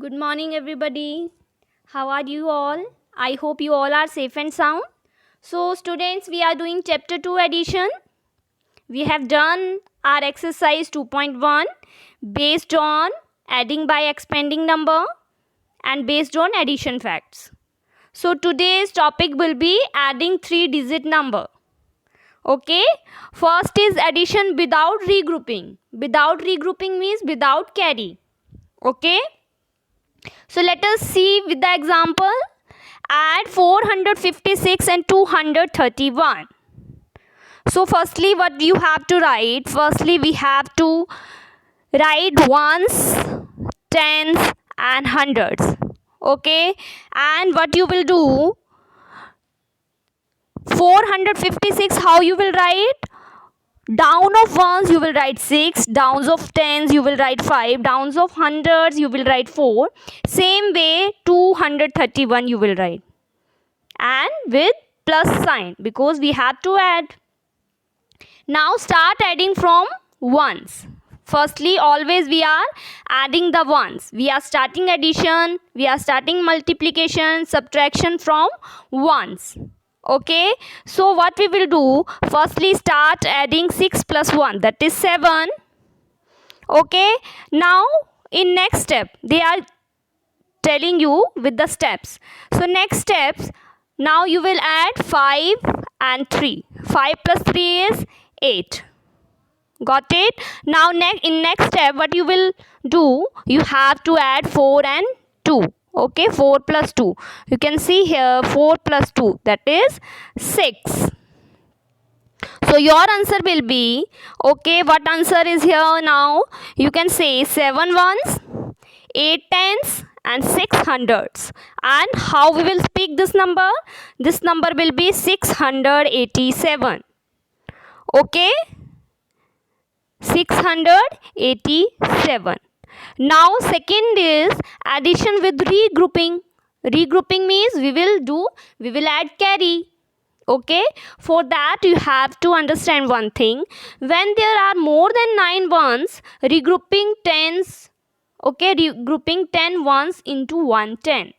Good morning, everybody. How are you all? I hope you all are safe and sound. So, students, we are doing chapter 2 addition. We have done our exercise 2.1 based on adding by expanding number and based on addition facts. So, today's topic will be adding 3-digit number. Okay, first is addition without regrouping. Without regrouping means without carry. Okay. So let us see with the example. Add 456 and 231. So firstly what you have to write? Firstly we have to write ones, tens and hundreds. Okay. And what you will do? 456, how you will write? Down of ones you will write 6, downs of tens you will write 5, downs of hundreds you will write 4. Same way 231 you will write, and with plus sign because we have to add. Now start adding from ones. Firstly, always we are adding the ones. We are starting addition, we are starting multiplication, subtraction from ones. Okay, so what we will do? Firstly start adding 6 plus 1, that is 7. Okay, now in next step they are telling you with the steps. So next steps, now you will add 5 and 3. 5 plus 3 is 8. Got it? Now in next step what you will do? You have to add 4 and 2. Okay, 4 plus 2. You can see here 4 plus 2, that is 6. So your answer will be, okay, what answer is here now? You can say 7 ones, 8 tens and 6 hundreds. And how we will speak this number? This number will be 687. Okay, 687. Now second is addition with regrouping. Regrouping means we will add carry. Okay, for that you have to understand one thing. When there are more than 9 ones, regrouping tens, okay, regrouping 10 ones into 1 10.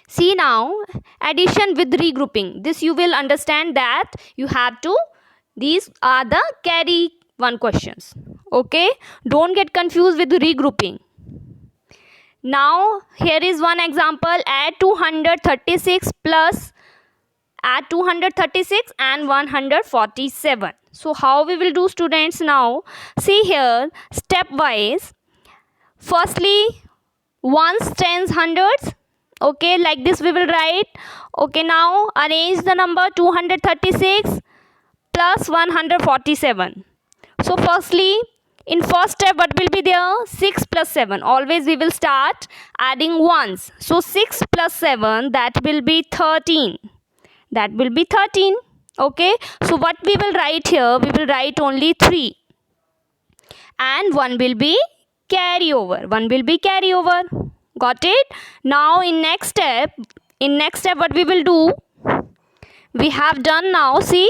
See now, addition with regrouping. This you will understand that you have to, these are the carry one questions. Okay, don't get confused with regrouping. Now here is one example. Add 236 plus, add 236 and 147. So how we will do, students? Now see here stepwise. Firstly ones, tens, hundreds. Okay, like this we will write. Okay, now arrange the number 236 plus 147. So firstly, in first step what will be there? 6 plus 7. Always we will start adding ones. So 6 plus 7, that will be 13. That will be 13. Okay, so what we will write here? We will write only 3. And 1 will be carryover. 1 will be carryover. Got it? Now in next step what we will do? We have done now, see,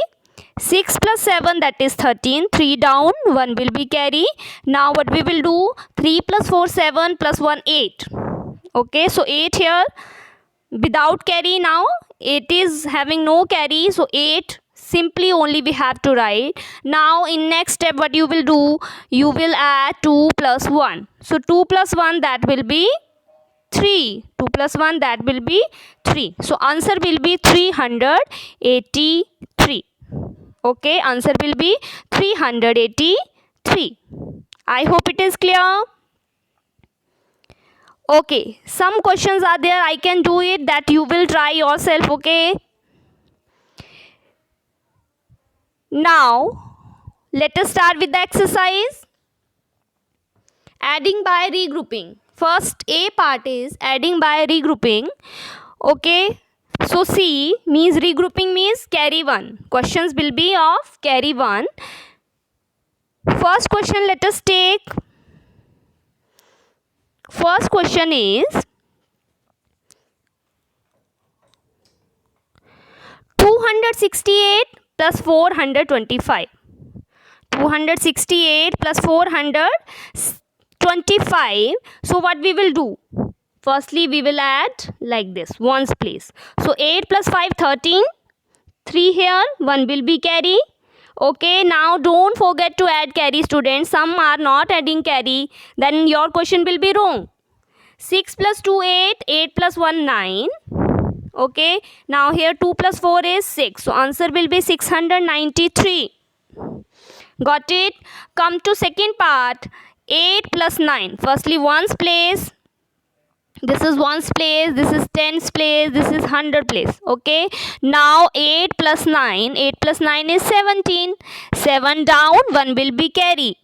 6 plus 7, that is 13. 3 down, 1 will be carry. Now what we will do? 3 plus 4, 7 plus 1, 8. Okay, so 8 here without carry. Now 8 is having no carry, so 8 simply only we have to write. Now in next step what you will do? You will add 2 plus 1. So 2 plus 1, that will be 3. 2 plus 1, that will be 3. So answer will be 383. Okay, answer will be 383. I hope it is clear. Okay, some questions are there. I can do it, that you will try yourself. Okay, now let us start with the exercise. Adding by regrouping. First A part is adding by regrouping. Okay, so C means regrouping means carry 1. Questions will be of carry 1. First question let us take. First question is 268 plus 425. 268 plus 400 25. So what we will do? Firstly, we will add like this, ones place. So 8 plus 5, 13. 3 here, 1 will be carry. Okay, now don't forget to add carry, students. Some are not adding carry, then your question will be wrong. 6 plus 2, 8. 8 plus 1, 9. Okay, now here 2 plus 4 is 6. So answer will be 693. Got it? Come to second part. 8 plus 9. Firstly, ones place. This is ones place, this is tens place, this is hundred place. Okay, now 8 plus 9. 8 plus 9 is 17. 7 down, 1 will be carry.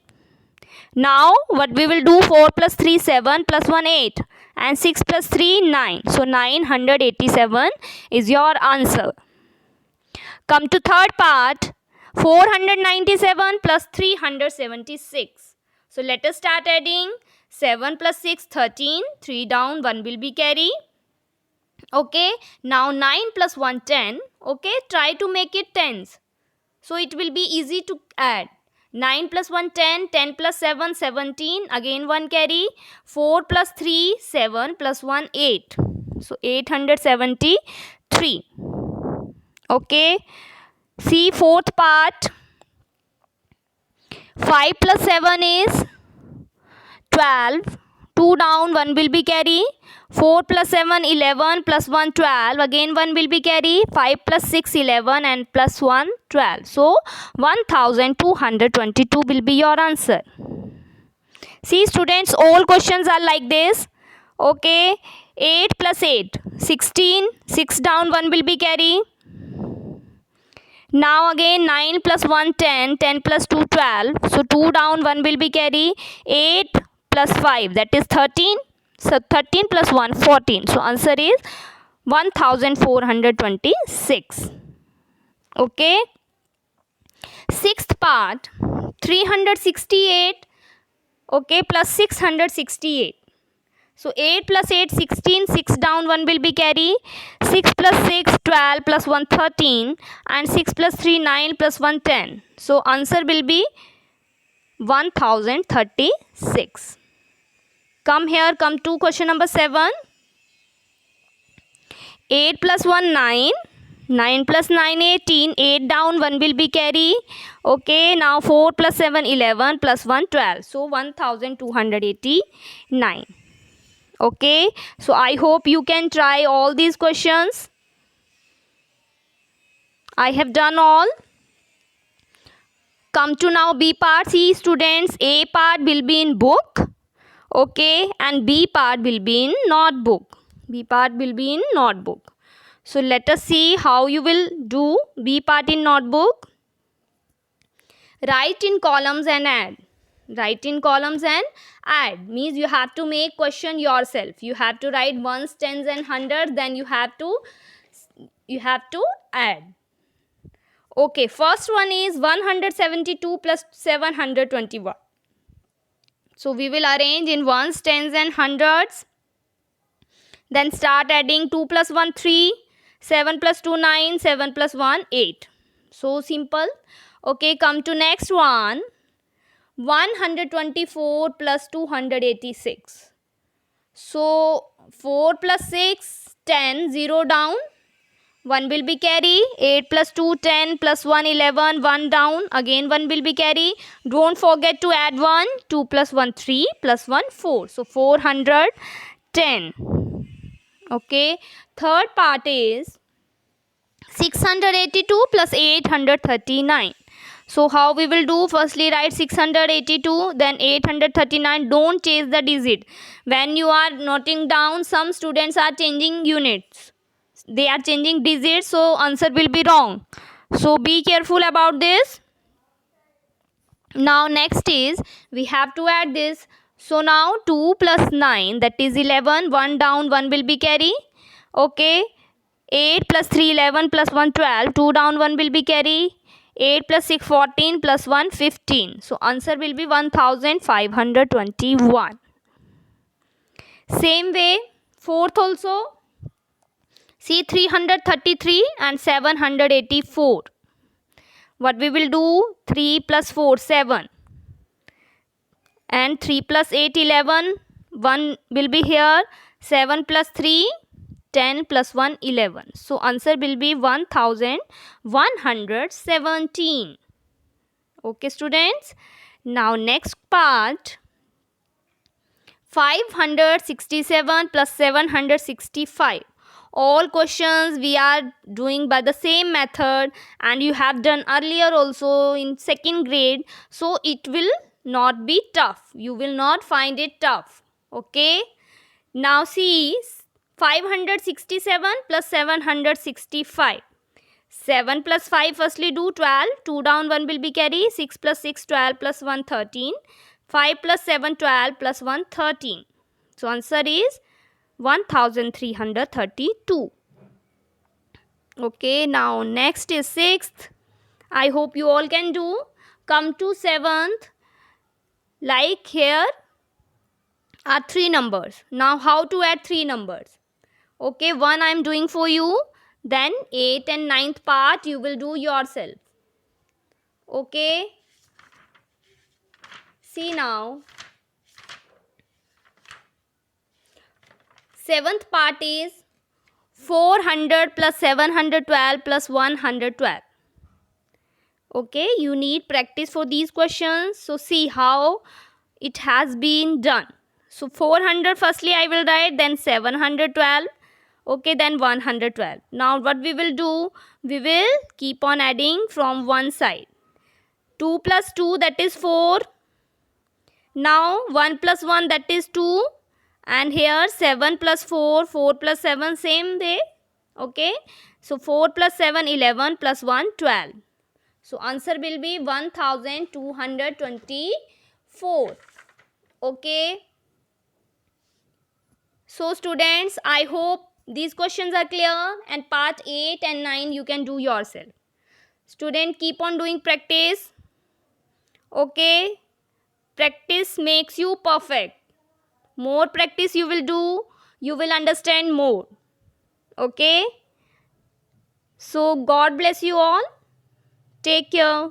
Now what we will do? 4 plus 3, 7 plus 1, 8, and 6 plus 3, 9. So 987 is your answer. Come to third part. 497 plus 376. So let us start adding. 7 plus 6, 13. 3 down, 1 will be carry. Okay, now 9 plus 1, 10. Okay, try to make it tens. So it will be easy to add. 9 plus 1, 10. 10 plus 7, 17. Again 1 carry. 4 plus 3, 7 plus 1, 8. So 873. Okay, see fourth part. 5 plus 7 is 12. 2 down, 1 will be carry. 4 plus 7, 11 plus 1, 12. Again 1 will be carry. 5 plus 6, 11 and plus 1, 12. So 1222 will be your answer. See students, all questions are like this. Okay, 8 plus 8, 16. 6 down, 1 will be carry. Now again 9 plus 1, 10. 10 plus 2, 12. So 2 down, 1 will be carry. 8 plus 5, that is 13. So 13 plus 1, 14. So answer is 1426. Okay. Sixth part. 368. Okay, plus 668. So 8 plus 8, 16. 6 down, 1 will be carry. 6 plus 6, 12 plus 1, 13. And 6 plus 3, 9 plus 1, 10. So answer will be 1036. Come here, come to question number 7. 8 plus 1, 9. 9 plus 9, 18. 8 down, 1 will be carry. Okay, now 4 plus 7, 11 plus 1, 12. So 1289. Okay, so I hope you can try all these questions. I have done all. Come to now B part. See students, A part will be in book. Okay, and B part will be in notebook. B part will be in notebook. So let us see how you will do B part in notebook. Write in columns and add. Write in columns and add means you have to make question yourself. You have to write ones, tens and hundreds. Then you have to add. Okay, first one is 172 plus 721. So we will arrange in ones, tens and hundreds. Then start adding. 2 plus 1, 3. 7 plus 2, 9. 7 plus 1, 8. So simple. Okay, come to next one. 124 plus 286. So 4 plus 6, 10. 0 down. 1 will be carry. 8 plus 2, 10 plus 1, 11. 1 down. Again 1 will be carry. Don't forget to add 1. 2 plus 1, 3 plus 1, 4. So 410. Okay. Third part is 682 plus 839. So how we will do? Firstly write 682, then 839. Don't change the digit. When you are noting down, some students are changing units. They are changing digits, so answer will be wrong. So be careful about this. Now next is we have to add this. So now 2 plus 9, that is 11. 1 down, 1 will be carry. Okay. 8 plus 3, 11 plus 1, 12. 2 down, 1 will be carry. 8 plus 6, 14 plus 1, 15. So answer will be 1521. Same way, fourth also. See 333 and 784. What we will do? 3 plus 4, 7. and 3 plus 8 11, 1 will be here, 7 plus 3 10 plus 1 11. So answer will be 1117. Okay students, now next part, 567 plus 765. All questions we are doing by the same method, and you have done earlier also in second grade, so it will not be tough. You will not find it tough. Okay, now see, 567 plus 765. 7 plus 5 firstly do 12, 2 down 1 will be carry, 6 plus 6 12 plus 1 13, 5 plus 7 12 plus 1 13. So answer is 1332. Okay, now next is 6th. I hope you all can do. Come to 7th. Like here are 3 numbers. Now how to add 3 numbers? Okay, 1 I am doing for you. Then 8th and 9th part you will do yourself. Okay. See now. 7th part is 400 plus 712 plus 112. Okay, you need practice for these questions. So see how it has been done. So 400 firstly I will write, then 712. Okay, then 112. Now what we will do? We will keep on adding from one side. 2 plus 2, that is 4. Now 1 plus 1, that is 2. And here 7 plus 4, 4 plus 7, same way. Okay, so 4 plus 7 11 plus 1 12. So answer will be 1224. Okay. So students, I hope these questions are clear, and part 8 and 9 you can do yourself. Student, keep on doing practice. Okay. Practice makes you perfect. More practice you will do, you will understand more. Okay. So God bless you all. Take care.